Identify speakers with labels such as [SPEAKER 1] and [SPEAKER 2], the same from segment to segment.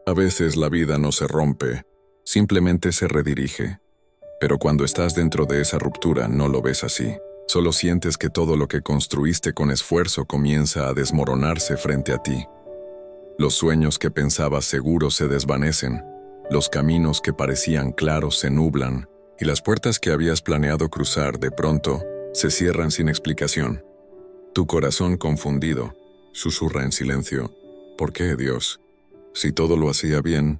[SPEAKER 1] A veces la vida no se rompe, simplemente se redirige. Pero cuando estás dentro de esa ruptura no lo ves así. Solo sientes que todo lo que construiste con esfuerzo comienza a desmoronarse frente a ti. Los sueños que pensabas seguros se desvanecen, los caminos que parecían claros se nublan, y las puertas que habías planeado cruzar de pronto se cierran sin explicación. Tu corazón confundido susurra en silencio: ¿por qué, Dios? Si todo lo hacía bien,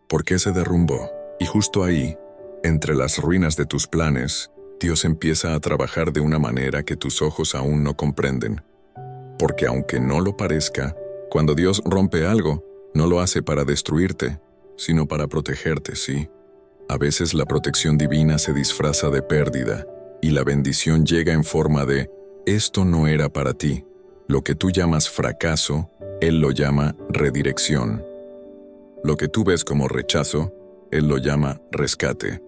[SPEAKER 1] ¿por qué se derrumbó? Y justo ahí, entre las ruinas de tus planes, Dios empieza a trabajar de una manera que tus ojos aún no comprenden. Porque aunque no lo parezca, cuando Dios rompe algo, no lo hace para destruirte, sino para protegerte, ¿sí? A veces la protección divina se disfraza de pérdida, y la bendición llega en forma de: esto no era para ti. Lo que tú llamas fracaso, Él lo llama redirección. Lo que tú ves como rechazo, Él lo llama rescate.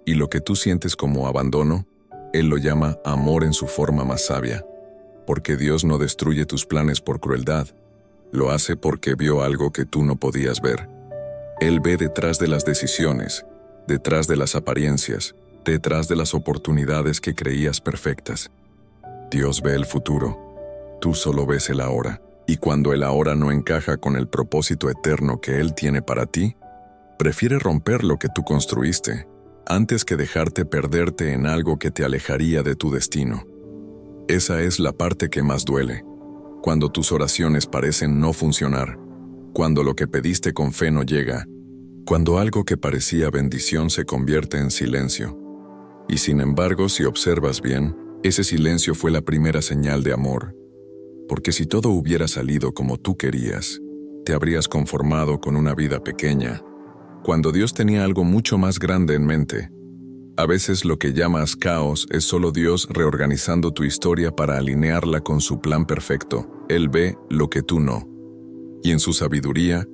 [SPEAKER 1] Y lo que tú sientes como abandono, Él lo llama amor en su forma más sabia. Porque Dios no destruye tus planes por crueldad, lo hace porque vio algo que tú no podías ver. Él ve detrás de las decisiones, detrás de las apariencias, detrás de las oportunidades que creías perfectas. Dios ve el futuro, tú solo ves el ahora. Y cuando el ahora no encaja con el propósito eterno que Él tiene para ti, prefiere romper lo que tú construiste, antes que dejarte perderte en algo que te alejaría de tu destino. Esa es la parte que más duele, cuando tus oraciones parecen no funcionar, cuando lo que pediste con fe no llega, cuando algo que parecía bendición se convierte en silencio. Y sin embargo, si observas bien, ese silencio fue la primera señal de amor. Porque si todo hubiera salido como tú querías, te habrías conformado con una vida pequeña, cuando Dios tenía algo mucho más grande en mente. A veces lo que llamas caos es solo Dios reorganizando tu historia para alinearla con su plan perfecto. Él ve lo que tú no. Y en su sabiduría,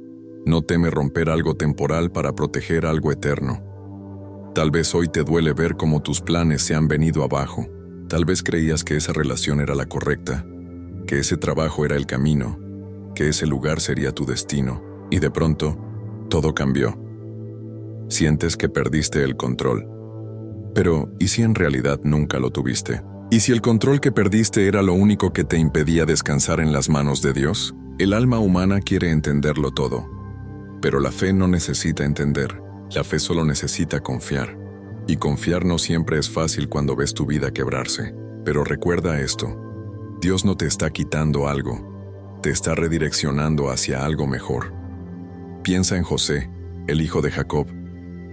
[SPEAKER 1] no teme romper algo temporal para proteger algo eterno. Tal vez hoy te duele ver cómo tus planes se han venido abajo. Tal vez creías que esa relación era la correcta, que ese trabajo era el camino, que ese lugar sería tu destino, y de pronto, todo cambió. Sientes que perdiste el control. Pero, ¿y si en realidad nunca lo tuviste? ¿Y si el control que perdiste era lo único que te impedía descansar en las manos de Dios? El alma humana quiere entenderlo todo, pero la fe no necesita entender, la fe solo necesita confiar. Y confiar no siempre es fácil cuando ves tu vida quebrarse. Pero recuerda esto: Dios no te está quitando algo, te está redireccionando hacia algo mejor. Piensa en José, el hijo de Jacob.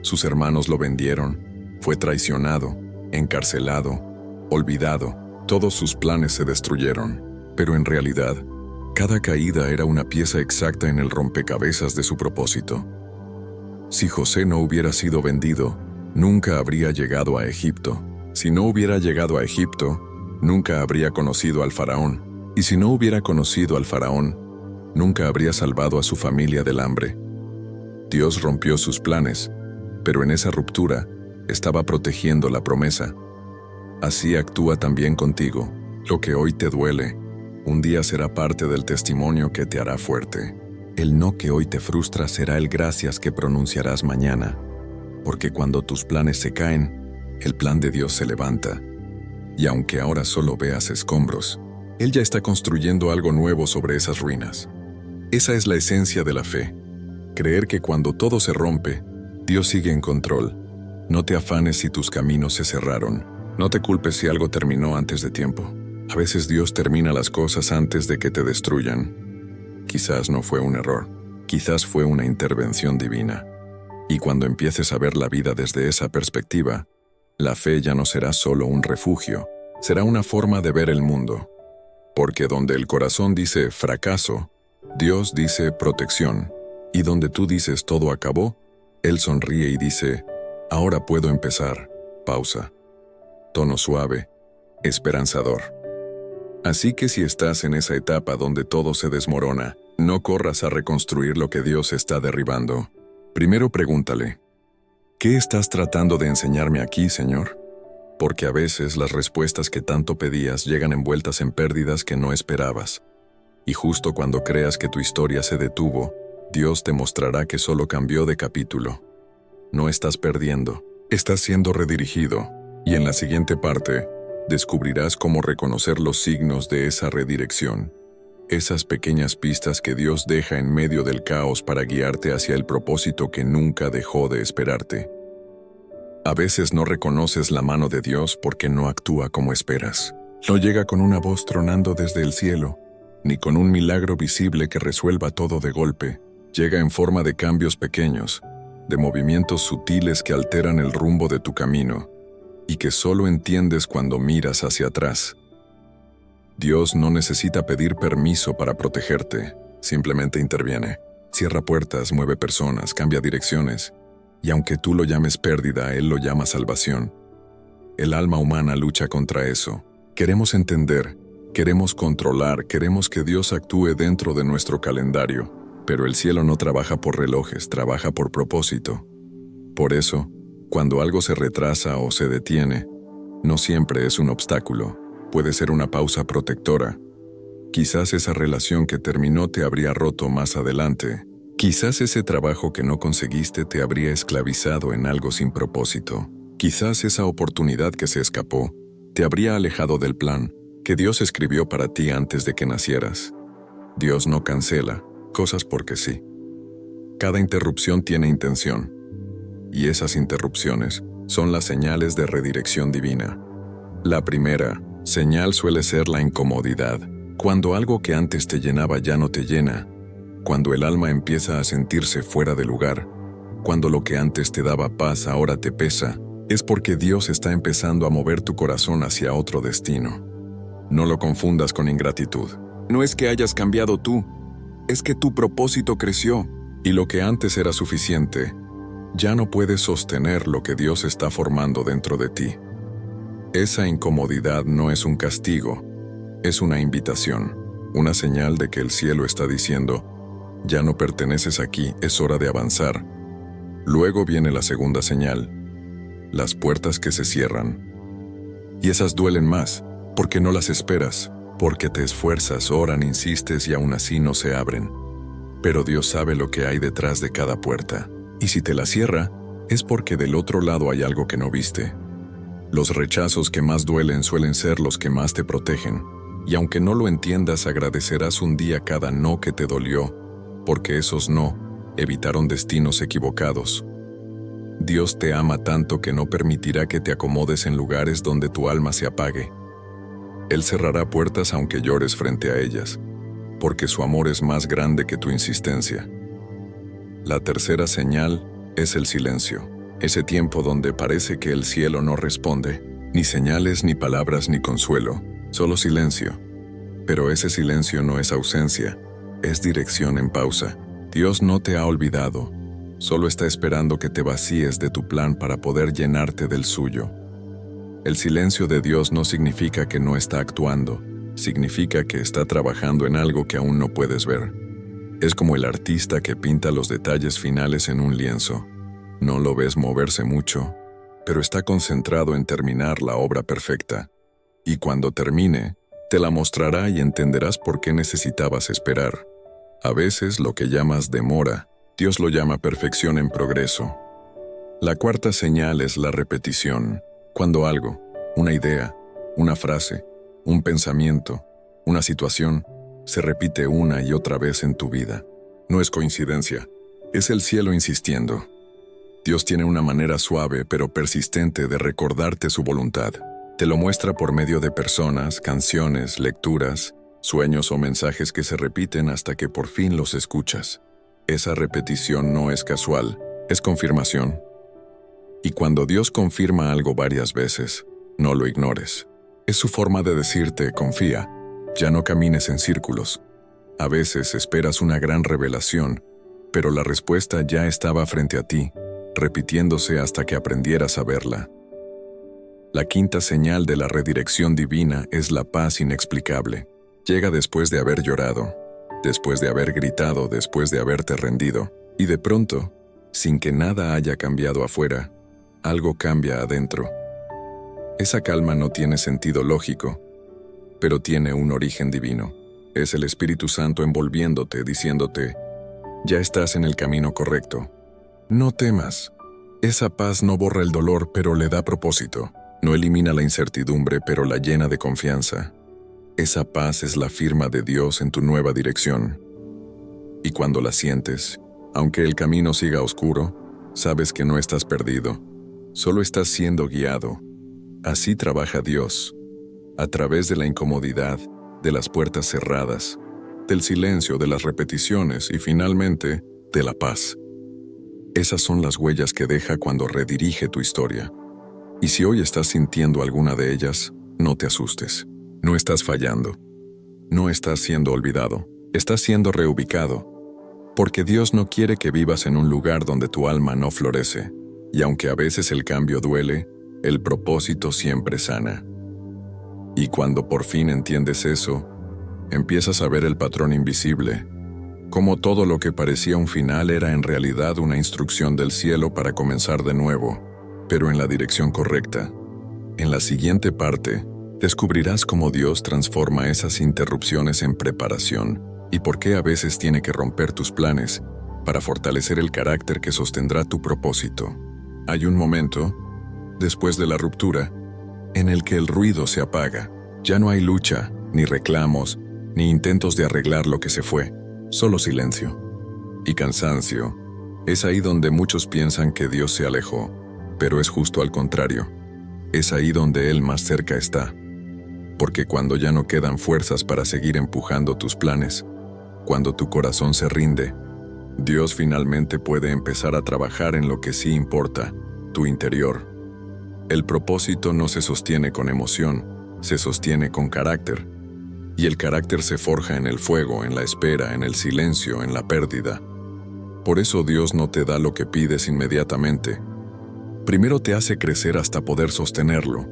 [SPEAKER 1] Sus hermanos lo vendieron, fue traicionado, encarcelado, olvidado. Todos sus planes se destruyeron. Pero en realidad, cada caída era una pieza exacta en el rompecabezas de su propósito. Si José no hubiera sido vendido, nunca habría llegado a Egipto. Si no hubiera llegado a Egipto, nunca habría conocido al faraón. Y si no hubiera conocido al faraón, nunca habría salvado a su familia del hambre. Dios rompió sus planes, pero en esa ruptura estaba protegiendo la promesa. Así actúa también contigo. Lo que hoy te duele, un día será parte del testimonio que te hará fuerte. El no que hoy te frustra será el gracias que pronunciarás mañana. Porque cuando tus planes se caen, el plan de Dios se levanta. Y aunque ahora solo veas escombros, Él ya está construyendo algo nuevo sobre esas ruinas. Esa es la esencia de la fe. Creer que cuando todo se rompe, Dios sigue en control. No te afanes si tus caminos se cerraron. No te culpes si algo terminó antes de tiempo. A veces Dios termina las cosas antes de que te destruyan. Quizás no fue un error. Quizás fue una intervención divina. Y cuando empieces a ver la vida desde esa perspectiva, la fe ya no será solo un refugio, será una forma de ver el mundo. Porque donde el corazón dice fracaso, Dios dice protección. Y donde tú dices todo acabó, Él sonríe y dice: ahora puedo empezar. Pausa. Tono suave, esperanzador. Así que si estás en esa etapa donde todo se desmorona, no corras a reconstruir lo que Dios está derribando. Primero pregúntale: ¿qué estás tratando de enseñarme aquí, Señor? Porque a veces las respuestas que tanto pedías llegan envueltas en pérdidas que no esperabas. Y justo cuando creas que tu historia se detuvo, Dios te mostrará que solo cambió de capítulo. No estás perdiendo, estás siendo redirigido, y en la siguiente parte, descubrirás cómo reconocer los signos de esa redirección, esas pequeñas pistas que Dios deja en medio del caos para guiarte hacia el propósito que nunca dejó de esperarte. A veces no reconoces la mano de Dios porque no actúa como esperas. No llega con una voz tronando desde el cielo, ni con un milagro visible que resuelva todo de golpe. Llega en forma de cambios pequeños, de movimientos sutiles que alteran el rumbo de tu camino, y que solo entiendes cuando miras hacia atrás. Dios no necesita pedir permiso para protegerte, simplemente interviene. Cierra puertas, mueve personas, cambia direcciones, y aunque tú lo llames pérdida, Él lo llama salvación. El alma humana lucha contra eso. Queremos entender, queremos controlar, queremos que Dios actúe dentro de nuestro calendario, pero el cielo no trabaja por relojes, trabaja por propósito. Por eso, cuando algo se retrasa o se detiene, no siempre es un obstáculo, puede ser una pausa protectora. Quizás esa relación que terminó te habría roto más adelante. Quizás ese trabajo que no conseguiste te habría esclavizado en algo sin propósito. Quizás esa oportunidad que se escapó te habría alejado del plan que Dios escribió para ti antes de que nacieras. Dios no cancela cosas porque sí. Cada interrupción tiene intención, y esas interrupciones son las señales de redirección divina. La primera señal suele ser la incomodidad, cuando algo que antes te llenaba ya no te llena, cuando el alma empieza a sentirse fuera de lugar, cuando lo que antes te daba paz ahora te pesa, es porque Dios está empezando a mover tu corazón hacia otro destino. No lo confundas con ingratitud. No es que hayas cambiado tú, es que tu propósito creció, y lo que antes era suficiente, ya no puedes sostener lo que Dios está formando dentro de ti. Esa incomodidad no es un castigo, es una invitación, una señal de que el cielo está diciendo, ya no perteneces aquí, es hora de avanzar. Luego viene la segunda señal, las puertas que se cierran. Y esas duelen más, porque no las esperas, porque te esfuerzas, oran, insistes y aún así no se abren. Pero Dios sabe lo que hay detrás de cada puerta, y si te la cierra, es porque del otro lado hay algo que no viste. Los rechazos que más duelen suelen ser los que más te protegen, y aunque no lo entiendas, agradecerás un día cada no que te dolió, porque esos no evitaron destinos equivocados. Dios te ama tanto que no permitirá que te acomodes en lugares donde tu alma se apague. Él cerrará puertas aunque llores frente a ellas, porque su amor es más grande que tu insistencia. La tercera señal es el silencio, ese tiempo donde parece que el cielo no responde, ni señales, ni palabras, ni consuelo, solo silencio. Pero ese silencio no es ausencia, es dirección en pausa. Dios no te ha olvidado, solo está esperando que te vacíes de tu plan para poder llenarte del suyo. El silencio de Dios no significa que no está actuando, significa que está trabajando en algo que aún no puedes ver. Es como el artista que pinta los detalles finales en un lienzo. No lo ves moverse mucho, pero está concentrado en terminar la obra perfecta. Y cuando termine, te la mostrará y entenderás por qué necesitabas esperar. A veces lo que llamas demora, Dios lo llama perfección en progreso. La cuarta señal es la repetición. Cuando algo, una idea, una frase, un pensamiento, una situación, se repite una y otra vez en tu vida. No es coincidencia, es el cielo insistiendo. Dios tiene una manera suave pero persistente de recordarte su voluntad. Te lo muestra por medio de personas, canciones, lecturas, sueños o mensajes que se repiten hasta que por fin los escuchas. Esa repetición no es casual, es confirmación. Y cuando Dios confirma algo varias veces, no lo ignores. Es su forma de decirte, confía, ya no camines en círculos. A veces esperas una gran revelación, pero la respuesta ya estaba frente a ti, repitiéndose hasta que aprendieras a verla. La quinta señal de la redirección divina es la paz inexplicable. Llega después de haber llorado, después de haber gritado, después de haberte rendido, y de pronto, sin que nada haya cambiado afuera, algo cambia adentro. Esa calma no tiene sentido lógico, pero tiene un origen divino. Es el Espíritu Santo envolviéndote, diciéndote, Ya estás en el camino correcto. No temas. Esa paz no borra el dolor, pero le da propósito. No elimina la incertidumbre, pero la llena de confianza. Esa paz es la firma de Dios en tu nueva dirección. Y cuando la sientes, aunque el camino siga oscuro, sabes que no estás perdido. Solo estás siendo guiado. Así trabaja Dios. A través de la incomodidad, de las puertas cerradas, del silencio, de las repeticiones y finalmente, de la paz. Esas son las huellas que deja cuando redirige tu historia. Y si hoy estás sintiendo alguna de ellas, no te asustes. No estás fallando. No estás siendo olvidado. Estás siendo reubicado. Porque Dios no quiere que vivas en un lugar donde tu alma no florece. Y aunque a veces el cambio duele, el propósito siempre sana. Y cuando por fin entiendes eso, empiezas a ver el patrón invisible, como todo lo que parecía un final era en realidad una instrucción del cielo para comenzar de nuevo, pero en la dirección correcta. En la siguiente parte, descubrirás cómo Dios transforma esas interrupciones en preparación y por qué a veces tiene que romper tus planes para fortalecer el carácter que sostendrá tu propósito. Hay un momento, después de la ruptura, en el que el ruido se apaga. Ya no hay lucha, ni reclamos, ni intentos de arreglar lo que se fue, solo silencio y cansancio. Es ahí donde muchos piensan que Dios se alejó, pero es justo al contrario. Es ahí donde Él más cerca está. Porque cuando ya no quedan fuerzas para seguir empujando tus planes, cuando tu corazón se rinde, Dios finalmente puede empezar a trabajar en lo que sí importa, tu interior. El propósito no se sostiene con emoción, se sostiene con carácter. Y el carácter se forja en el fuego, en la espera, en el silencio, en la pérdida. Por eso Dios no te da lo que pides inmediatamente. Primero te hace crecer hasta poder sostenerlo.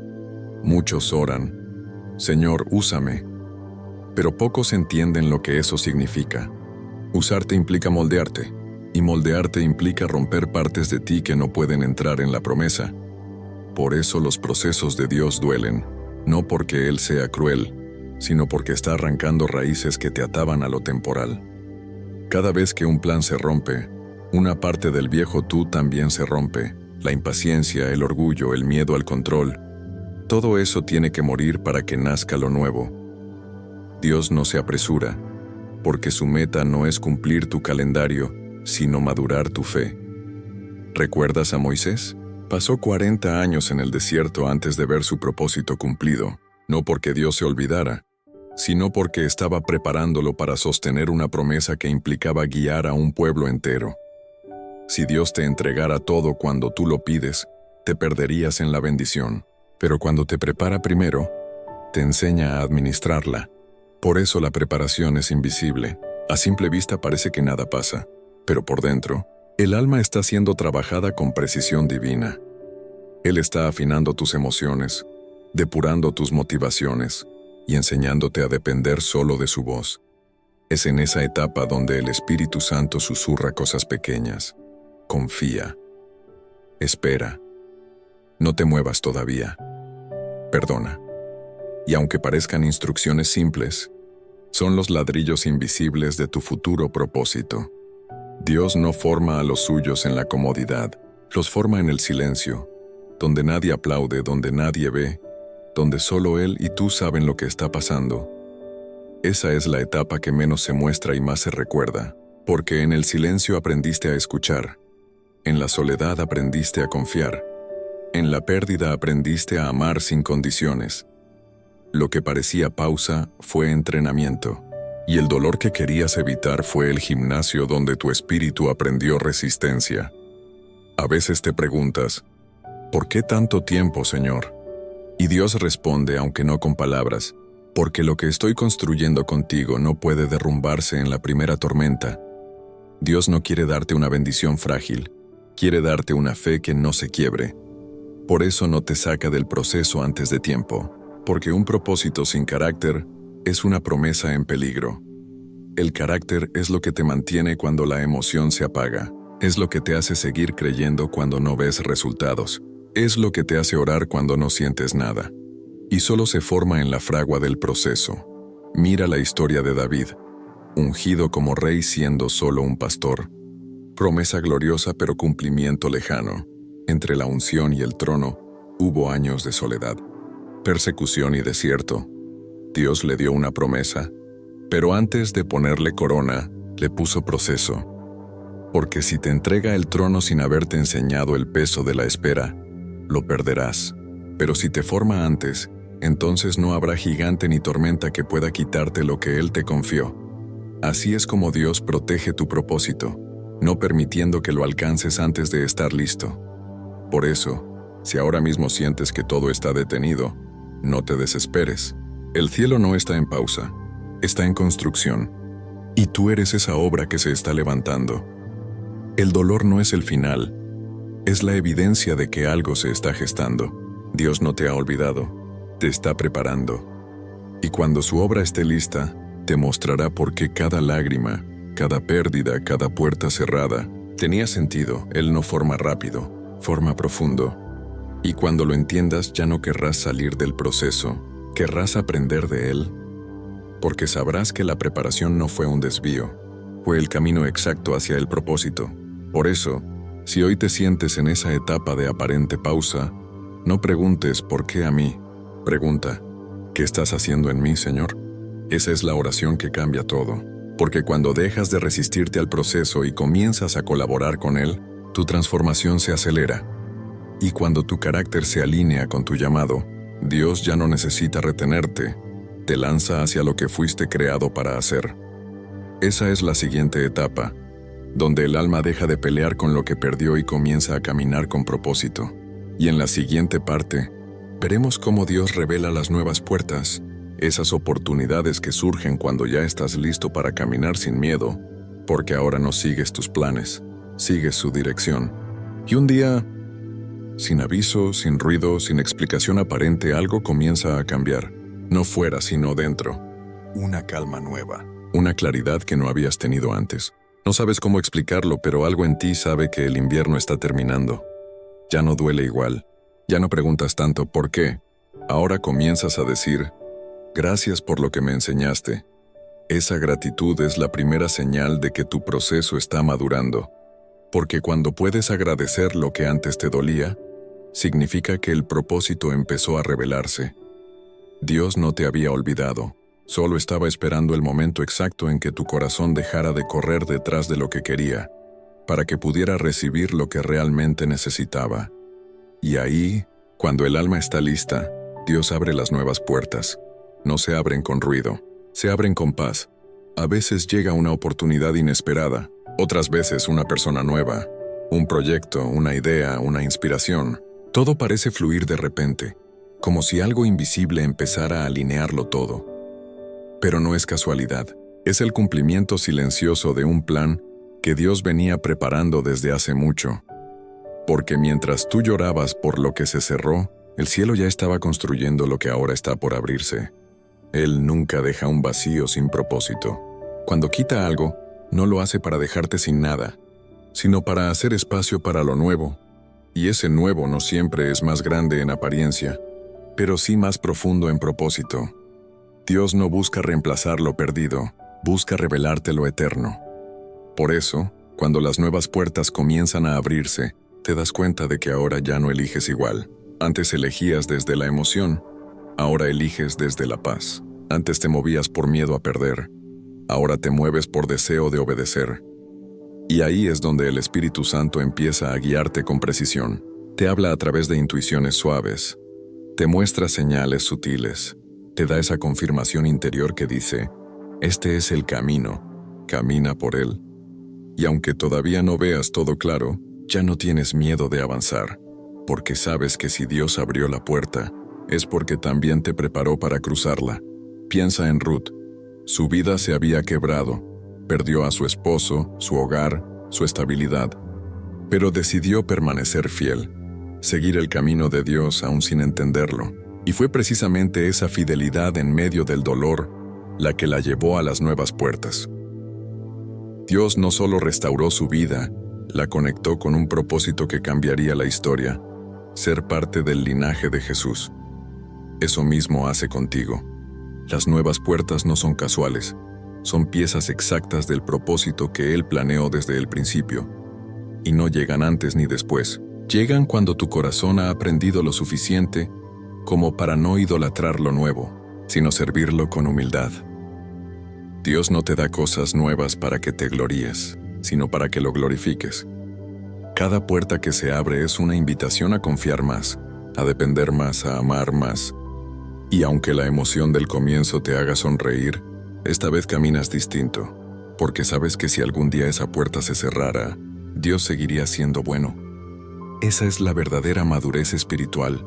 [SPEAKER 1] Muchos oran, Señor, úsame. Pero pocos entienden lo que eso significa. Usarte implica moldearte, y moldearte implica romper partes de ti que no pueden entrar en la promesa. Por eso los procesos de Dios duelen, no porque Él sea cruel, sino porque está arrancando raíces que te ataban a lo temporal. Cada vez que un plan se rompe, una parte del viejo tú también se rompe. La impaciencia, el orgullo, el miedo al control. Todo eso tiene que morir para que nazca lo nuevo. Dios no se apresura, porque su meta no es cumplir tu calendario, sino madurar tu fe. ¿Recuerdas a Moisés? Pasó 40 años en el desierto antes de ver su propósito cumplido, no porque Dios se olvidara, sino porque estaba preparándolo para sostener una promesa que implicaba guiar a un pueblo entero. Si Dios te entregara todo cuando tú lo pides, te perderías en la bendición, pero cuando te prepara primero, te enseña a administrarla. Por eso la preparación es invisible. A simple vista parece que nada pasa, pero por dentro, el alma está siendo trabajada con precisión divina. Él está afinando tus emociones, depurando tus motivaciones y enseñándote a depender solo de su voz. Es en esa etapa donde el Espíritu Santo susurra cosas pequeñas. Confía. Espera. No te muevas todavía. Perdona. Y aunque parezcan instrucciones simples, son los ladrillos invisibles de tu futuro propósito. Dios no forma a los suyos en la comodidad, los forma en el silencio, donde nadie aplaude, donde nadie ve, donde solo Él y tú saben lo que está pasando. Esa es la etapa que menos se muestra y más se recuerda, porque en el silencio aprendiste a escuchar, en la soledad aprendiste a confiar, en la pérdida aprendiste a amar sin condiciones. Lo que parecía pausa fue entrenamiento. Y el dolor que querías evitar fue el gimnasio donde tu espíritu aprendió resistencia. A veces te preguntas, ¿por qué tanto tiempo, Señor? Y Dios responde, aunque no con palabras, porque lo que estoy construyendo contigo no puede derrumbarse en la primera tormenta. Dios no quiere darte una bendición frágil, quiere darte una fe que no se quiebre. Por eso no te saca del proceso antes de tiempo, porque un propósito sin carácter es una promesa en peligro. El carácter es lo que te mantiene cuando la emoción se apaga. Es lo que te hace seguir creyendo cuando no ves resultados. Es lo que te hace orar cuando no sientes nada. Y solo se forma en la fragua del proceso. Mira la historia de David. ungido como rey siendo solo un pastor. Promesa gloriosa pero cumplimiento lejano. Entre la unción y el trono hubo años de soledad, persecución y desierto. Dios le dio una promesa, pero antes de ponerle corona, le puso proceso. Porque si te entrega el trono sin haberte enseñado el peso de la espera, lo perderás. Pero si te forma antes, entonces no habrá gigante ni tormenta que pueda quitarte lo que Él te confió. Así es como Dios protege tu propósito, no permitiendo que lo alcances antes de estar listo. Por eso, si ahora mismo sientes que todo está detenido, no te desesperes. El cielo no está en pausa, está en construcción. Y tú eres esa obra que se está levantando. El dolor no es el final, es la evidencia de que algo se está gestando. Dios no te ha olvidado, te está preparando. Y cuando su obra esté lista, te mostrará por qué cada lágrima, cada pérdida, cada puerta cerrada, tenía sentido. Él no forma rápido, forma profundo. Y cuando lo entiendas ya no querrás salir del proceso, querrás aprender de él. Porque sabrás que la preparación no fue un desvío, fue el camino exacto hacia el propósito. Por eso, si hoy te sientes en esa etapa de aparente pausa, no preguntes ¿por qué a mí? Pregunta, ¿qué estás haciendo en mí, Señor? Esa es la oración que cambia todo, porque cuando dejas de resistirte al proceso y comienzas a colaborar con él, tu transformación se acelera. Y cuando tu carácter se alinea con tu llamado, Dios ya no necesita retenerte, te lanza hacia lo que fuiste creado para hacer. Esa es la siguiente etapa, donde el alma deja de pelear con lo que perdió y comienza a caminar con propósito. Y en la siguiente parte, veremos cómo Dios revela las nuevas puertas, esas oportunidades que surgen cuando ya estás listo para caminar sin miedo, porque ahora no sigues tus planes, sigues su dirección. Y un día, sin aviso, sin ruido, sin explicación aparente, algo comienza a cambiar. No fuera, sino dentro. Una calma nueva, una claridad que no habías tenido antes. No sabes cómo explicarlo, pero algo en ti sabe que el invierno está terminando. Ya no duele igual. Ya no preguntas tanto ¿por qué? Ahora comienzas a decir, gracias por lo que me enseñaste. Esa gratitud es la primera señal de que tu proceso está madurando. Porque cuando puedes agradecer lo que antes te dolía, significa que el propósito empezó a revelarse. Dios no te había olvidado. Solo estaba esperando el momento exacto en que tu corazón dejara de correr detrás de lo que quería, para que pudiera recibir lo que realmente necesitaba. Y ahí, cuando el alma está lista, Dios abre las nuevas puertas. No se abren con ruido, se abren con paz. A veces llega una oportunidad inesperada, otras veces una persona nueva, un proyecto, una idea, una inspiración. Todo parece fluir de repente, como si algo invisible empezara a alinearlo todo. Pero no es casualidad, es el cumplimiento silencioso de un plan que Dios venía preparando desde hace mucho. Porque mientras tú llorabas por lo que se cerró, el cielo ya estaba construyendo lo que ahora está por abrirse. Él nunca deja un vacío sin propósito. Cuando quita algo, no lo hace para dejarte sin nada, sino para hacer espacio para lo nuevo. Y ese nuevo no siempre es más grande en apariencia, pero sí más profundo en propósito. Dios no busca reemplazar lo perdido, busca revelarte lo eterno. Por eso, cuando las nuevas puertas comienzan a abrirse, te das cuenta de que ahora ya no eliges igual. Antes elegías desde la emoción, ahora eliges desde la paz. Antes te movías por miedo a perder, ahora te mueves por deseo de obedecer. Y ahí es donde el Espíritu Santo empieza a guiarte con precisión. Te habla a través de intuiciones suaves, te muestra señales sutiles, te da esa confirmación interior que dice, este es el camino, camina por él. Y aunque todavía no veas todo claro, ya no tienes miedo de avanzar, porque sabes que si Dios abrió la puerta, es porque también te preparó para cruzarla. Piensa en Ruth. Su vida se había quebrado, perdió a su esposo, su hogar, su estabilidad, pero decidió permanecer fiel, seguir el camino de Dios aún sin entenderlo. Y fue precisamente esa fidelidad en medio del dolor la que la llevó a las nuevas puertas. Dios no solo restauró su vida, la conectó con un propósito que cambiaría la historia, ser parte del linaje de Jesús. Eso mismo hace contigo. Las nuevas puertas no son casuales, son piezas exactas del propósito que Él planeó desde el principio. Y no llegan antes ni después. Llegan cuando tu corazón ha aprendido lo suficiente como para no idolatrar lo nuevo, sino servirlo con humildad. Dios no te da cosas nuevas para que te gloríes, sino para que lo glorifiques. Cada puerta que se abre es una invitación a confiar más, a depender más, a amar más. Y aunque la emoción del comienzo te haga sonreír, esta vez caminas distinto, porque sabes que si algún día esa puerta se cerrara, Dios seguiría siendo bueno. Esa es la verdadera madurez espiritual,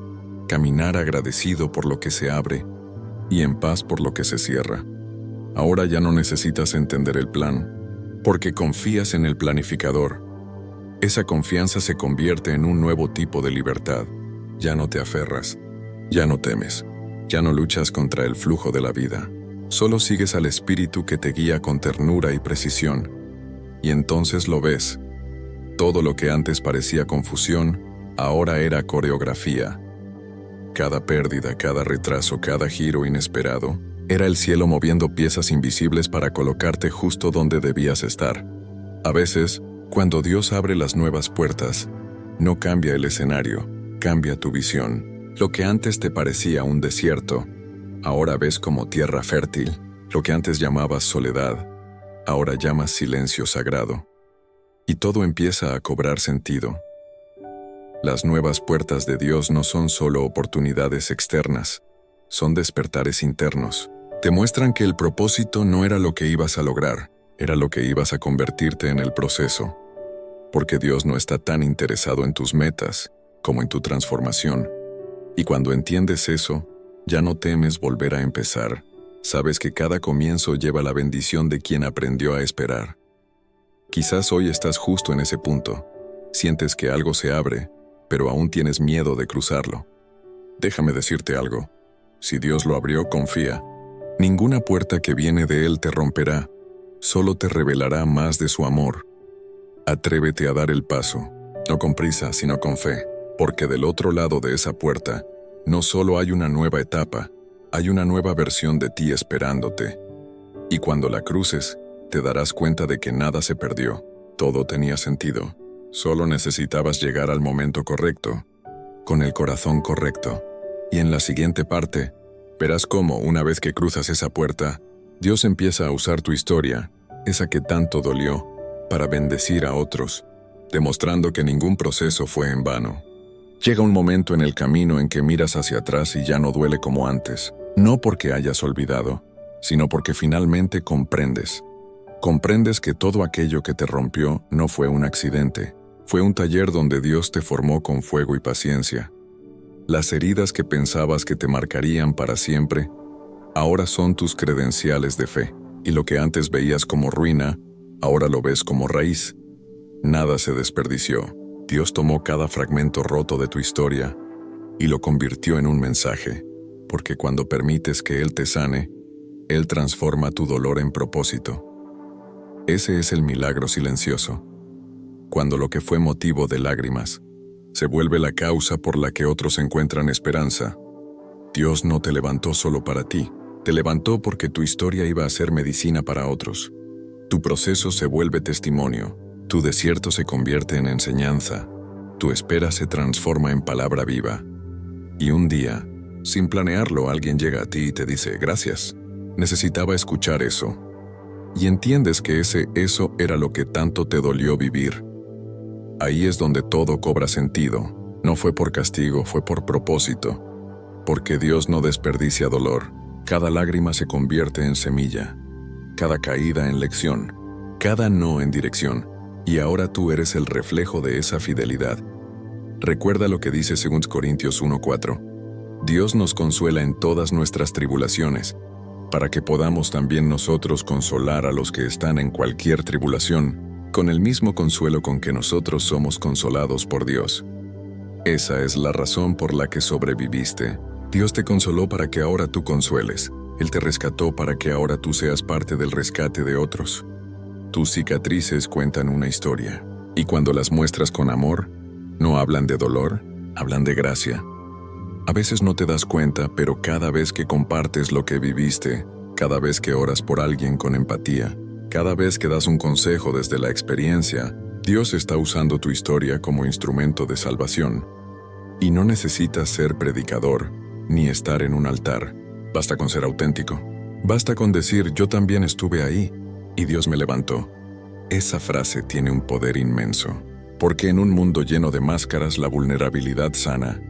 [SPEAKER 1] caminar agradecido por lo que se abre y en paz por lo que se cierra. Ahora ya no necesitas entender el plan, porque confías en el planificador. Esa confianza se convierte en un nuevo tipo de libertad. Ya no te aferras, ya no temes, ya no luchas contra el flujo de la vida. Solo sigues al Espíritu que te guía con ternura y precisión. Y entonces lo ves. Todo lo que antes parecía confusión, ahora era coreografía. Cada pérdida, cada retraso, cada giro inesperado, era el cielo moviendo piezas invisibles para colocarte justo donde debías estar. A veces, cuando Dios abre las nuevas puertas, no cambia el escenario, cambia tu visión. Lo que antes te parecía un desierto, ahora ves como tierra fértil. Lo que antes llamabas soledad, ahora llamas silencio sagrado. Y todo empieza a cobrar sentido. Las nuevas puertas de Dios no son solo oportunidades externas, son despertares internos. Te muestran que el propósito no era lo que ibas a lograr, era lo que ibas a convertirte en el proceso. Porque Dios no está tan interesado en tus metas como en tu transformación. Y cuando entiendes eso, ya no temes volver a empezar. Sabes que cada comienzo lleva la bendición de quien aprendió a esperar. Quizás hoy estás justo en ese punto. Sientes que algo se abre, pero aún tienes miedo de cruzarlo. Déjame decirte algo. Si Dios lo abrió, confía. Ninguna puerta que viene de Él te romperá, solo te revelará más de su amor. Atrévete a dar el paso, no con prisa, sino con fe, porque del otro lado de esa puerta, no solo hay una nueva etapa, hay una nueva versión de ti esperándote. Y cuando la cruces, te darás cuenta de que nada se perdió, todo tenía sentido. Solo necesitabas llegar al momento correcto, con el corazón correcto. Y en la siguiente parte, verás cómo, una vez que cruzas esa puerta, Dios empieza a usar tu historia, esa que tanto dolió, para bendecir a otros, demostrando que ningún proceso fue en vano. Llega un momento en el camino en que miras hacia atrás y ya no duele como antes, no porque hayas olvidado, sino porque finalmente comprendes. Comprendes que todo aquello que te rompió no fue un accidente, fue un taller donde Dios te formó con fuego y paciencia. Las heridas que pensabas que te marcarían para siempre, ahora son tus credenciales de fe, y lo que antes veías como ruina, ahora lo ves como raíz. Nada se desperdició. Dios tomó cada fragmento roto de tu historia y lo convirtió en un mensaje, porque cuando permites que Él te sane, Él transforma tu dolor en propósito. Ese es el milagro silencioso, cuando lo que fue motivo de lágrimas se vuelve la causa por la que otros encuentran esperanza. Dios no te levantó solo para ti, te levantó porque tu historia iba a ser medicina para otros. Tu proceso se vuelve testimonio, tu desierto se convierte en enseñanza, tu espera se transforma en palabra viva. Y un día, sin planearlo, alguien llega a ti y te dice, gracias, necesitaba escuchar eso. Y entiendes que eso era lo que tanto te dolió vivir. Ahí es donde todo cobra sentido. No fue por castigo, fue por propósito. Porque Dios no desperdicia dolor. Cada lágrima se convierte en semilla. Cada caída en lección. Cada no en dirección. Y ahora tú eres el reflejo de esa fidelidad. Recuerda lo que dice 2 Corintios 1:4. Dios nos consuela en todas nuestras tribulaciones, para que podamos también nosotros consolar a los que están en cualquier tribulación, con el mismo consuelo con que nosotros somos consolados por Dios. Esa es la razón por la que sobreviviste. Dios te consoló para que ahora tú consueles. Él te rescató para que ahora tú seas parte del rescate de otros. Tus cicatrices cuentan una historia, y cuando las muestras con amor, no hablan de dolor, hablan de gracia. A veces no te das cuenta, pero cada vez que compartes lo que viviste, Cada vez que oras por alguien con empatía, cada vez que das un consejo desde la experiencia, Dios está usando tu historia como instrumento de salvación. Y no necesitas ser predicador, ni estar en un altar. Basta con ser auténtico. Basta con decir, yo también estuve ahí, y Dios me levantó. Esa frase tiene un poder inmenso, porque en un mundo lleno de máscaras la vulnerabilidad sana.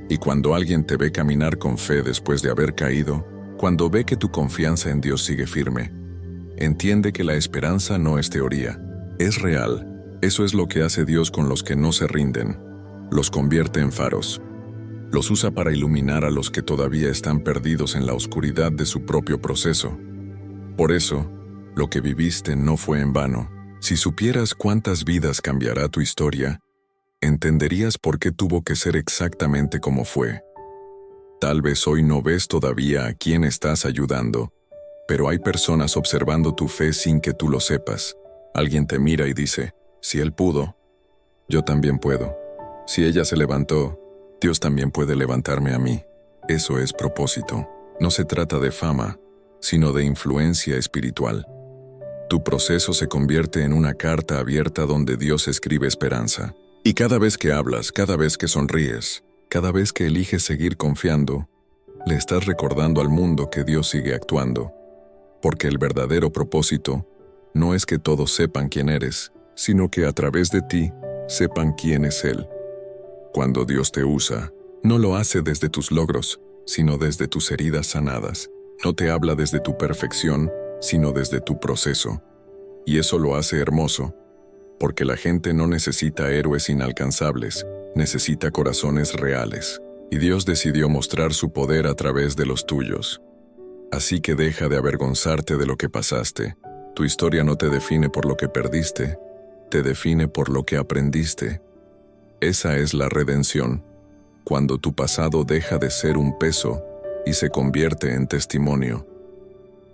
[SPEAKER 1] Y cuando alguien te ve caminar con fe después de haber caído, cuando ve que tu confianza en Dios sigue firme, entiende que la esperanza no es teoría, es real. Eso es lo que hace Dios con los que no se rinden. Los convierte en faros. Los usa para iluminar a los que todavía están perdidos en la oscuridad de su propio proceso. Por eso, lo que viviste no fue en vano. Si supieras cuántas vidas cambiará tu historia, entenderías por qué tuvo que ser exactamente como fue. Tal vez hoy no ves todavía a quién estás ayudando, pero hay personas observando tu fe sin que tú lo sepas. Alguien te mira y dice, si él pudo, yo también puedo. Si ella se levantó, Dios también puede levantarme a mí. Eso es propósito. No se trata de fama, sino de influencia espiritual. Tu proceso se convierte en una carta abierta donde Dios escribe esperanza. Y cada vez que hablas, cada vez que sonríes, cada vez que eliges seguir confiando, le estás recordando al mundo que Dios sigue actuando. Porque el verdadero propósito no es que todos sepan quién eres, sino que a través de ti sepan quién es Él. Cuando Dios te usa, no lo hace desde tus logros, sino desde tus heridas sanadas. No te habla desde tu perfección, sino desde tu proceso. Y eso lo hace hermoso, porque la gente no necesita héroes inalcanzables, necesita corazones reales. Y Dios decidió mostrar su poder a través de los tuyos. Así que deja de avergonzarte de lo que pasaste. Tu historia no te define por lo que perdiste, te define por lo que aprendiste. Esa es la redención, cuando tu pasado deja de ser un peso y se convierte en testimonio.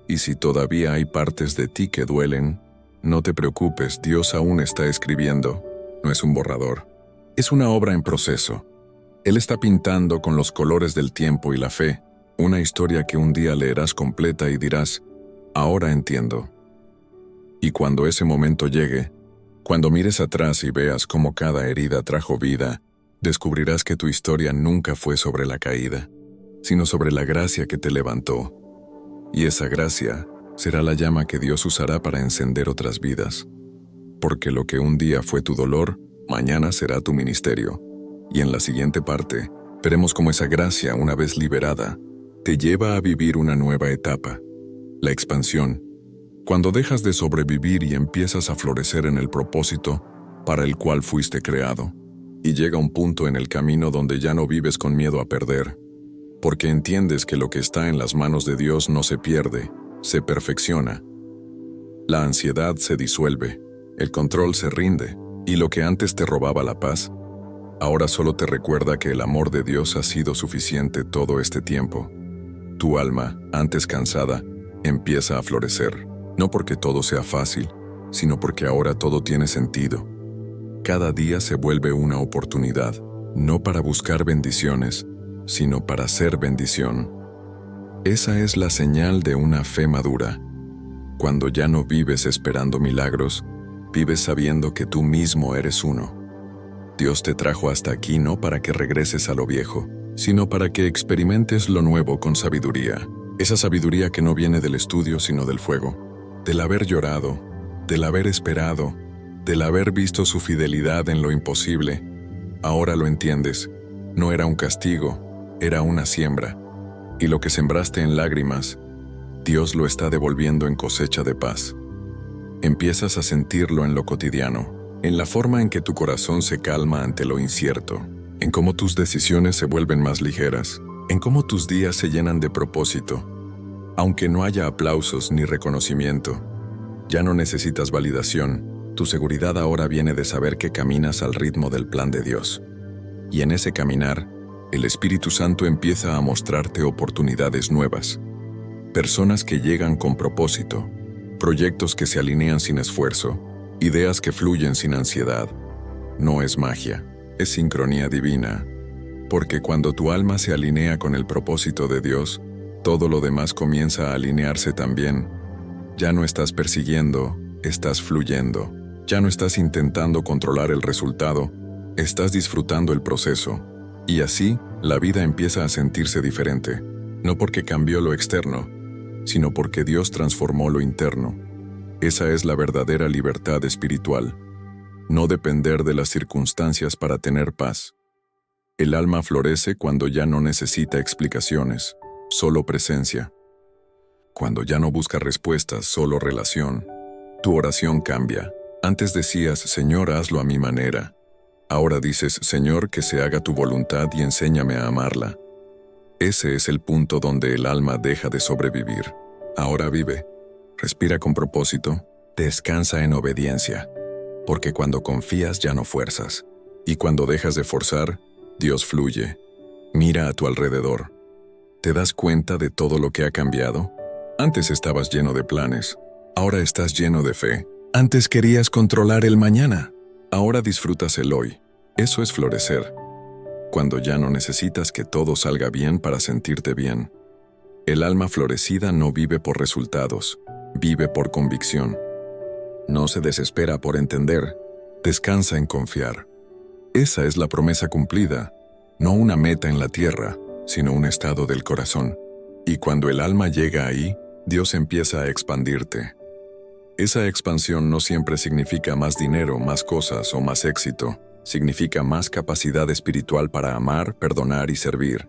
[SPEAKER 1] Y si todavía hay partes de ti que duelen, no te preocupes, Dios aún está escribiendo. No es un borrador, es una obra en proceso. Él está pintando con los colores del tiempo y la fe, una historia que un día leerás completa y dirás, ahora entiendo. Y cuando ese momento llegue, cuando mires atrás y veas cómo cada herida trajo vida, descubrirás que tu historia nunca fue sobre la caída, sino sobre la gracia que te levantó. Y esa gracia será la llama que Dios usará para encender otras vidas. Porque lo que un día fue tu dolor, mañana será tu ministerio. Y en la siguiente parte, veremos cómo esa gracia, una vez liberada, te lleva a vivir una nueva etapa, la expansión. Cuando dejas de sobrevivir y empiezas a florecer en el propósito para el cual fuiste creado. Y llega un punto en el camino donde ya no vives con miedo a perder, porque entiendes que lo que está en las manos de Dios no se pierde, se perfecciona. La ansiedad se disuelve, el control se rinde, y lo que antes te robaba la paz, ahora solo te recuerda que el amor de Dios ha sido suficiente todo este tiempo. Tu alma, antes cansada, empieza a florecer. No porque todo sea fácil, sino porque ahora todo tiene sentido. Cada día se vuelve una oportunidad, no para buscar bendiciones, sino para ser bendición. Esa es la señal de una fe madura. Cuando ya no vives esperando milagros, vives sabiendo que tú mismo eres uno. Dios te trajo hasta aquí no para que regreses a lo viejo, sino para que experimentes lo nuevo con sabiduría. Esa sabiduría que no viene del estudio sino del fuego. Del haber llorado, del haber esperado, del haber visto su fidelidad en lo imposible. Ahora lo entiendes, no era un castigo, era una siembra. Y lo que sembraste en lágrimas, Dios lo está devolviendo en cosecha de paz. Empiezas a sentirlo en lo cotidiano, en la forma en que tu corazón se calma ante lo incierto, en cómo tus decisiones se vuelven más ligeras, en cómo tus días se llenan de propósito. Aunque no haya aplausos ni reconocimiento, ya no necesitas validación. Tu seguridad ahora viene de saber que caminas al ritmo del plan de Dios. Y en ese caminar, el Espíritu Santo empieza a mostrarte oportunidades nuevas. Personas que llegan con propósito, proyectos que se alinean sin esfuerzo, ideas que fluyen sin ansiedad. No es magia, es sincronía divina. Porque cuando tu alma se alinea con el propósito de Dios, todo lo demás comienza a alinearse también. Ya no estás persiguiendo, estás fluyendo. Ya no estás intentando controlar el resultado, estás disfrutando el proceso. Y así, la vida empieza a sentirse diferente, no porque cambió lo externo, sino porque Dios transformó lo interno. Esa es la verdadera libertad espiritual. No depender de las circunstancias para tener paz. El alma florece cuando ya no necesita explicaciones, solo presencia. Cuando ya no busca respuestas, solo relación. Tu oración cambia. Antes decías, Señor, hazlo a mi manera. Ahora dices, Señor, que se haga tu voluntad y enséñame a amarla. Ese es el punto donde el alma deja de sobrevivir. Ahora vive. Respira con propósito. Descansa en obediencia. Porque cuando confías ya no fuerzas. Y cuando dejas de forzar, Dios fluye. Mira a tu alrededor. ¿Te das cuenta de todo lo que ha cambiado? Antes estabas lleno de planes. Ahora estás lleno de fe. Antes querías controlar el mañana. Ahora disfrutas el hoy. Eso es florecer. Cuando ya no necesitas que todo salga bien para sentirte bien. El alma florecida no vive por resultados, vive por convicción. No se desespera por entender, descansa en confiar. Esa es la promesa cumplida, no una meta en la tierra, sino un estado del corazón. Y cuando el alma llega ahí, Dios empieza a expandirte. Esa expansión no siempre significa más dinero, más cosas o más éxito. Significa más capacidad espiritual para amar, perdonar y servir.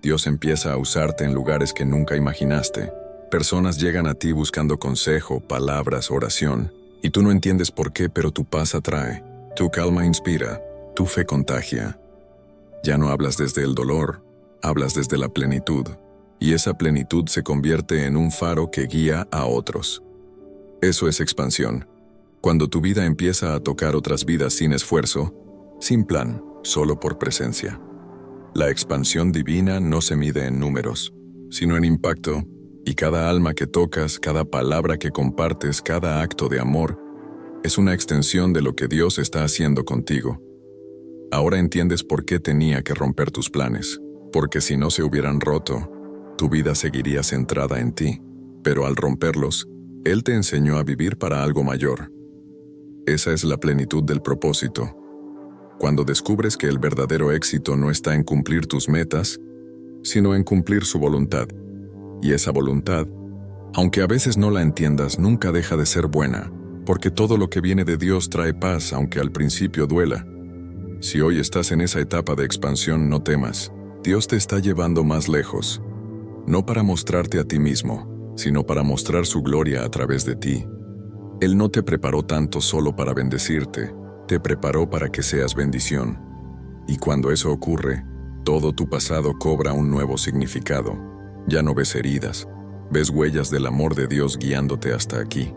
[SPEAKER 1] Dios empieza a usarte en lugares que nunca imaginaste. Personas llegan a ti buscando consejo, palabras, oración. Y tú no entiendes por qué, pero tu paz atrae. Tu calma inspira. Tu fe contagia. Ya no hablas desde el dolor, hablas desde la plenitud. Y esa plenitud se convierte en un faro que guía a otros. Eso es expansión. Cuando tu vida empieza a tocar otras vidas sin esfuerzo, sin plan, solo por presencia. La expansión divina no se mide en números, sino en impacto, y cada alma que tocas, cada palabra que compartes, cada acto de amor, es una extensión de lo que Dios está haciendo contigo. Ahora entiendes por qué tenía que romper tus planes, porque si no se hubieran roto, tu vida seguiría centrada en ti, pero al romperlos, Él te enseñó a vivir para algo mayor. Esa es la plenitud del propósito. Cuando descubres que el verdadero éxito no está en cumplir tus metas, sino en cumplir su voluntad. Y esa voluntad, aunque a veces no la entiendas, nunca deja de ser buena, porque todo lo que viene de Dios trae paz, aunque al principio duela. Si hoy estás en esa etapa de expansión, no temas. Dios te está llevando más lejos, no para mostrarte a ti mismo, sino para mostrar su gloria a través de ti. Él no te preparó tanto solo para bendecirte, te preparó para que seas bendición. Y cuando eso ocurre, todo tu pasado cobra un nuevo significado. Ya no ves heridas, ves huellas del amor de Dios guiándote hasta aquí.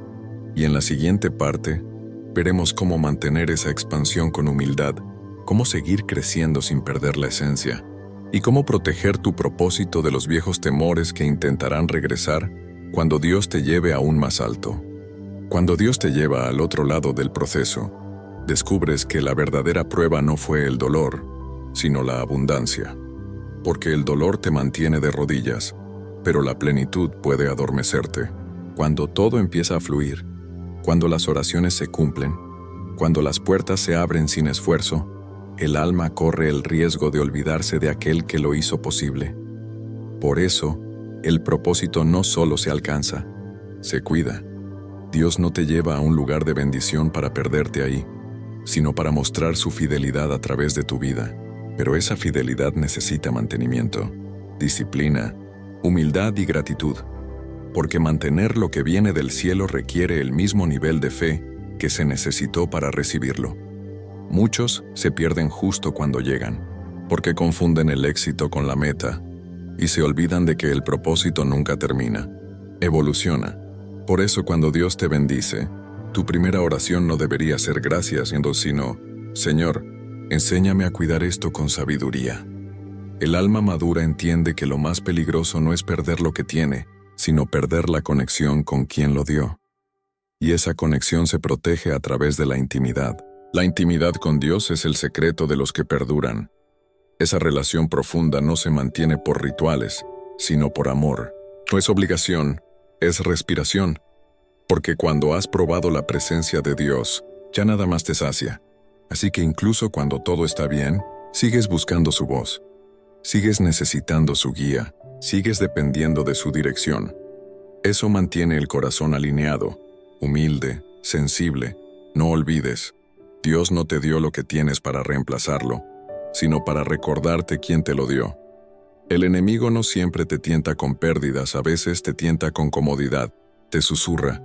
[SPEAKER 1] Y en la siguiente parte, veremos cómo mantener esa expansión con humildad, cómo seguir creciendo sin perder la esencia, y cómo proteger tu propósito de los viejos temores que intentarán regresar cuando Dios te lleve aún más alto. Cuando Dios te lleva al otro lado del proceso, descubres que la verdadera prueba no fue el dolor, sino la abundancia. Porque el dolor te mantiene de rodillas, pero la plenitud puede adormecerte. Cuando todo empieza a fluir, cuando las oraciones se cumplen, cuando las puertas se abren sin esfuerzo, el alma corre el riesgo de olvidarse de aquel que lo hizo posible. Por eso, el propósito no solo se alcanza, se cuida. Dios no te lleva a un lugar de bendición para perderte ahí, sino para mostrar su fidelidad a través de tu vida. Pero esa fidelidad necesita mantenimiento, disciplina, humildad y gratitud, porque mantener lo que viene del cielo requiere el mismo nivel de fe que se necesitó para recibirlo. Muchos se pierden justo cuando llegan, porque confunden el éxito con la meta y se olvidan de que el propósito nunca termina, evoluciona. Por eso cuando Dios te bendice, tu primera oración no debería ser gracias, sino, Señor, enséñame a cuidar esto con sabiduría. El alma madura entiende que lo más peligroso no es perder lo que tiene, sino perder la conexión con quien lo dio. Y esa conexión se protege a través de la intimidad. La intimidad con Dios es el secreto de los que perduran. Esa relación profunda no se mantiene por rituales, sino por amor. No es obligación, es respiración. Porque cuando has probado la presencia de Dios, ya nada más te sacia. Así que incluso cuando todo está bien, sigues buscando su voz. Sigues necesitando su guía, sigues dependiendo de su dirección. Eso mantiene el corazón alineado, humilde, sensible. No olvides, Dios no te dio lo que tienes para reemplazarlo, sino para recordarte quién te lo dio. El enemigo no siempre te tienta con pérdidas, a veces te tienta con comodidad, te susurra.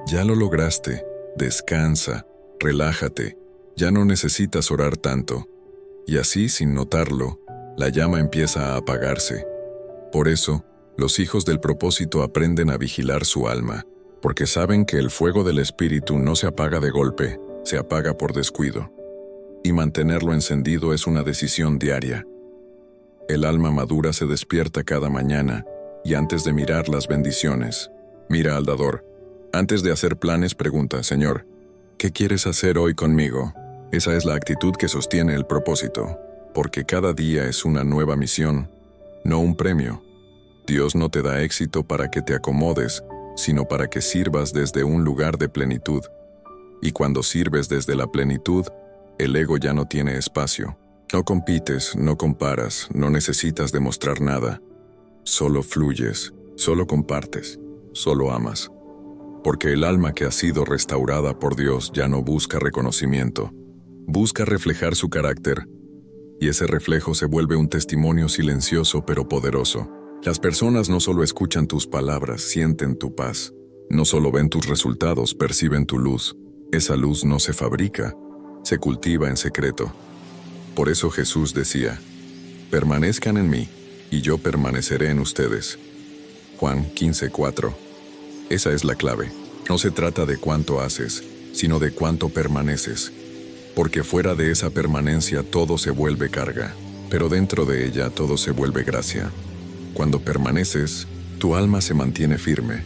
[SPEAKER 1] Ya lo lograste, descansa, relájate, ya no necesitas orar tanto. Y así, sin notarlo, la llama empieza a apagarse. Por eso, los hijos del propósito aprenden a vigilar su alma, porque saben que el fuego del espíritu no se apaga de golpe, se apaga por descuido. Y mantenerlo encendido es una decisión diaria. El alma madura se despierta cada mañana, y antes de mirar las bendiciones, mira al dador. Antes de hacer planes, pregunta, Señor, ¿qué quieres hacer hoy conmigo? Esa es la actitud que sostiene el propósito, porque cada día es una nueva misión, no un premio. Dios no te da éxito para que te acomodes, sino para que sirvas desde un lugar de plenitud. Y cuando sirves desde la plenitud, el ego ya no tiene espacio. No compites, no comparas, no necesitas demostrar nada. Solo fluyes, solo compartes, solo amas. Porque el alma que ha sido restaurada por Dios ya no busca reconocimiento. Busca reflejar su carácter, y ese reflejo se vuelve un testimonio silencioso pero poderoso. Las personas no solo escuchan tus palabras, sienten tu paz. No solo ven tus resultados, perciben tu luz. Esa luz no se fabrica, se cultiva en secreto. Por eso Jesús decía, permanezcan en mí, y yo permaneceré en ustedes. Juan 15:4. Esa es la clave. No se trata de cuánto haces, sino de cuánto permaneces. Porque fuera de esa permanencia todo se vuelve carga, pero dentro de ella todo se vuelve gracia. Cuando permaneces, tu alma se mantiene firme,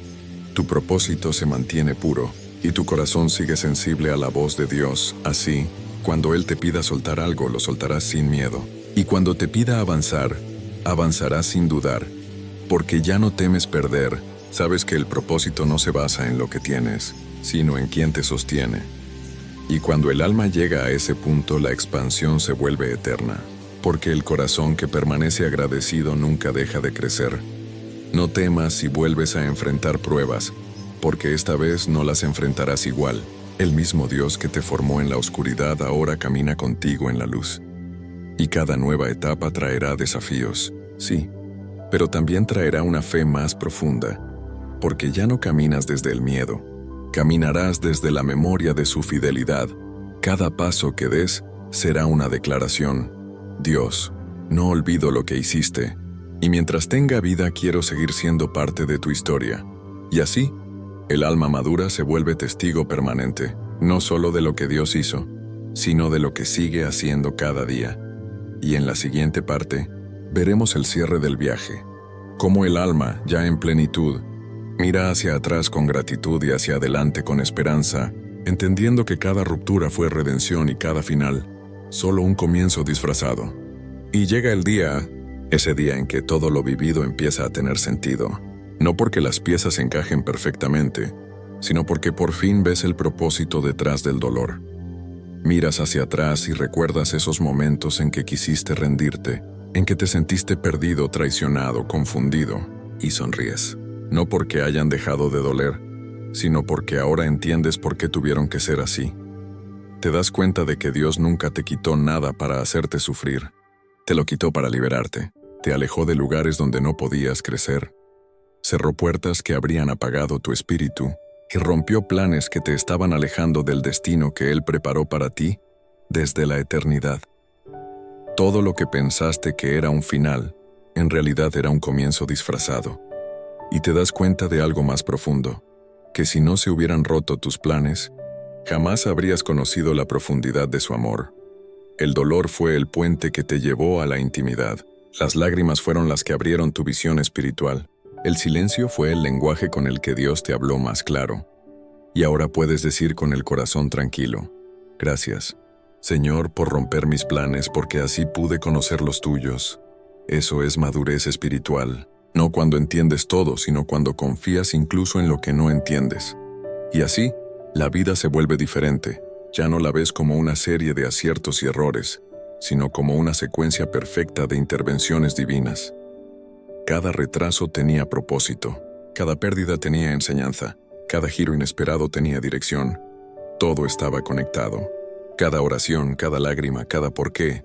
[SPEAKER 1] tu propósito se mantiene puro, y tu corazón sigue sensible a la voz de Dios. Así, cuando Él te pida soltar algo, lo soltarás sin miedo. Y cuando te pida avanzar, avanzarás sin dudar, porque ya no temes perder. Sabes que el propósito no se basa en lo que tienes, sino en quien te sostiene. Y cuando el alma llega a ese punto, la expansión se vuelve eterna, porque el corazón que permanece agradecido nunca deja de crecer. No temas si vuelves a enfrentar pruebas, porque esta vez no las enfrentarás igual. El mismo Dios que te formó en la oscuridad ahora camina contigo en la luz. Y cada nueva etapa traerá desafíos, sí, pero también traerá una fe más profunda, porque ya no caminas desde el miedo. Caminarás desde la memoria de su fidelidad. Cada paso que des será una declaración. Dios, no olvido lo que hiciste, y mientras tenga vida quiero seguir siendo parte de tu historia. Y así, el alma madura se vuelve testigo permanente, no solo de lo que Dios hizo, sino de lo que sigue haciendo cada día. Y en la siguiente parte, veremos el cierre del viaje, cómo el alma, ya en plenitud, mira hacia atrás con gratitud y hacia adelante con esperanza, entendiendo que cada ruptura fue redención y cada final, solo un comienzo disfrazado. Y llega el día, ese día en que todo lo vivido empieza a tener sentido, no porque las piezas encajen perfectamente, sino porque por fin ves el propósito detrás del dolor. Miras hacia atrás y recuerdas esos momentos en que quisiste rendirte, en que te sentiste perdido, traicionado, confundido, y sonríes. No porque hayan dejado de doler, sino porque ahora entiendes por qué tuvieron que ser así. Te das cuenta de que Dios nunca te quitó nada para hacerte sufrir. Te lo quitó para liberarte. Te alejó de lugares donde no podías crecer. Cerró puertas que habrían apagado tu espíritu y rompió planes que te estaban alejando del destino que Él preparó para ti desde la eternidad. Todo lo que pensaste que era un final, en realidad era un comienzo disfrazado. Y te das cuenta de algo más profundo, que si no se hubieran roto tus planes, jamás habrías conocido la profundidad de su amor. El dolor fue el puente que te llevó a la intimidad. Las lágrimas fueron las que abrieron tu visión espiritual. El silencio fue el lenguaje con el que Dios te habló más claro. Y ahora puedes decir con el corazón tranquilo, gracias, Señor, por romper mis planes, porque así pude conocer los tuyos. Eso es madurez espiritual. No cuando entiendes todo, sino cuando confías incluso en lo que no entiendes. Y así, la vida se vuelve diferente. Ya no la ves como una serie de aciertos y errores, sino como una secuencia perfecta de intervenciones divinas. Cada retraso tenía propósito, cada pérdida tenía enseñanza, cada giro inesperado tenía dirección. Todo estaba conectado. Cada oración, cada lágrima, cada porqué,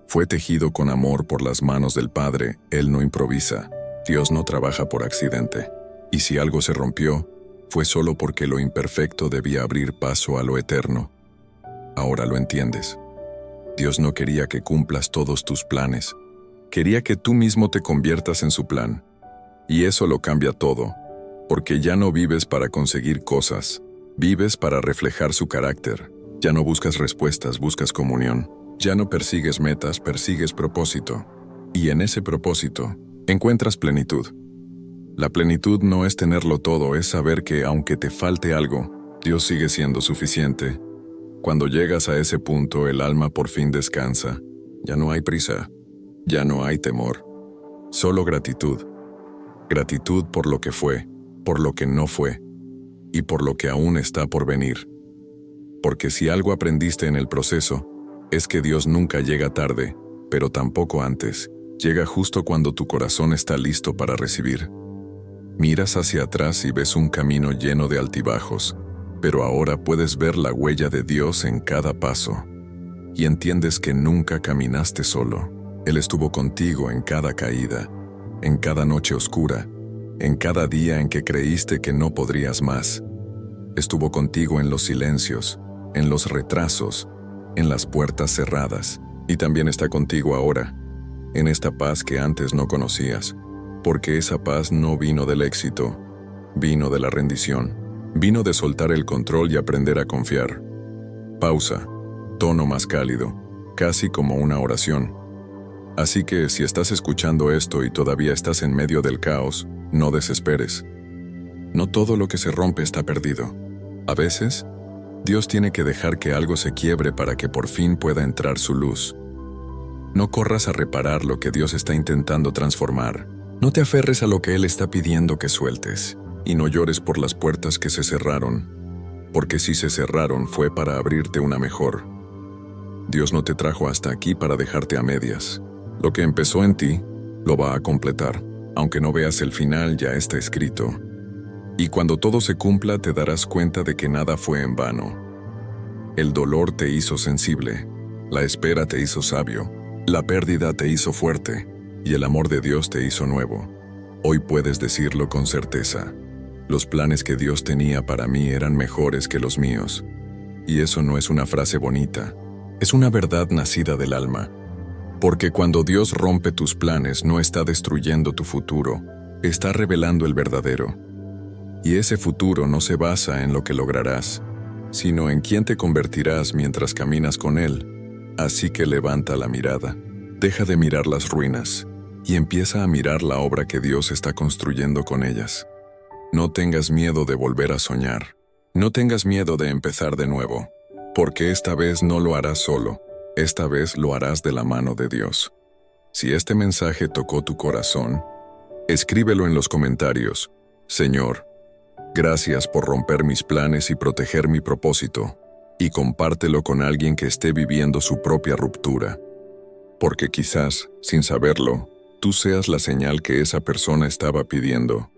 [SPEAKER 1] fue tejido con amor por las manos del Padre. Él no improvisa. Dios no trabaja por accidente. Y si algo se rompió, fue solo porque lo imperfecto debía abrir paso a lo eterno. Ahora lo entiendes. Dios no quería que cumplas todos tus planes. Quería que tú mismo te conviertas en su plan. Y eso lo cambia todo, porque ya no vives para conseguir cosas, vives para reflejar su carácter. Ya no buscas respuestas, buscas comunión. Ya no persigues metas, persigues propósito. Y en ese propósito, encuentras plenitud. La plenitud no es tenerlo todo, es saber que aunque te falte algo, Dios sigue siendo suficiente. Cuando llegas a ese punto, el alma por fin descansa. Ya no hay prisa, ya no hay temor. Solo gratitud. Gratitud por lo que fue, por lo que no fue, y por lo que aún está por venir. Porque si algo aprendiste en el proceso, es que Dios nunca llega tarde, pero tampoco antes. Llega justo cuando tu corazón está listo para recibir. Miras hacia atrás y ves un camino lleno de altibajos, pero ahora puedes ver la huella de Dios en cada paso. Y entiendes que nunca caminaste solo. Él estuvo contigo en cada caída, en cada noche oscura, en cada día en que creíste que no podrías más. Estuvo contigo en los silencios, en los retrasos, en las puertas cerradas, y también está contigo ahora, en esta paz que antes no conocías, porque esa paz no vino del éxito, vino de la rendición, vino de soltar el control y aprender a confiar. Pausa, tono más cálido, casi como una oración. Así que si estás escuchando esto y todavía estás en medio del caos, no desesperes. No todo lo que se rompe está perdido. A veces, Dios tiene que dejar que algo se quiebre para que por fin pueda entrar su luz. No corras a reparar lo que Dios está intentando transformar. No te aferres a lo que Él está pidiendo que sueltes, y no llores por las puertas que se cerraron, porque si se cerraron fue para abrirte una mejor. Dios no te trajo hasta aquí para dejarte a medias. Lo que empezó en ti, lo va a completar. Aunque no veas el final, ya está escrito. Y cuando todo se cumpla, te darás cuenta de que nada fue en vano. El dolor te hizo sensible, la espera te hizo sabio, la pérdida te hizo fuerte, y el amor de Dios te hizo nuevo. Hoy puedes decirlo con certeza. Los planes que Dios tenía para mí eran mejores que los míos. Y eso no es una frase bonita, es una verdad nacida del alma. Porque cuando Dios rompe tus planes, no está destruyendo tu futuro, está revelando el verdadero. Y ese futuro no se basa en lo que lograrás, sino en quién te convertirás mientras caminas con Él. Así que levanta la mirada, deja de mirar las ruinas, y empieza a mirar la obra que Dios está construyendo con ellas. No tengas miedo de volver a soñar, no tengas miedo de empezar de nuevo, porque esta vez no lo harás solo, esta vez lo harás de la mano de Dios. Si este mensaje tocó tu corazón, escríbelo en los comentarios. Señor, gracias por romper mis planes y proteger mi propósito, y compártelo con alguien que esté viviendo su propia ruptura. Porque quizás, sin saberlo, tú seas la señal que esa persona estaba pidiendo.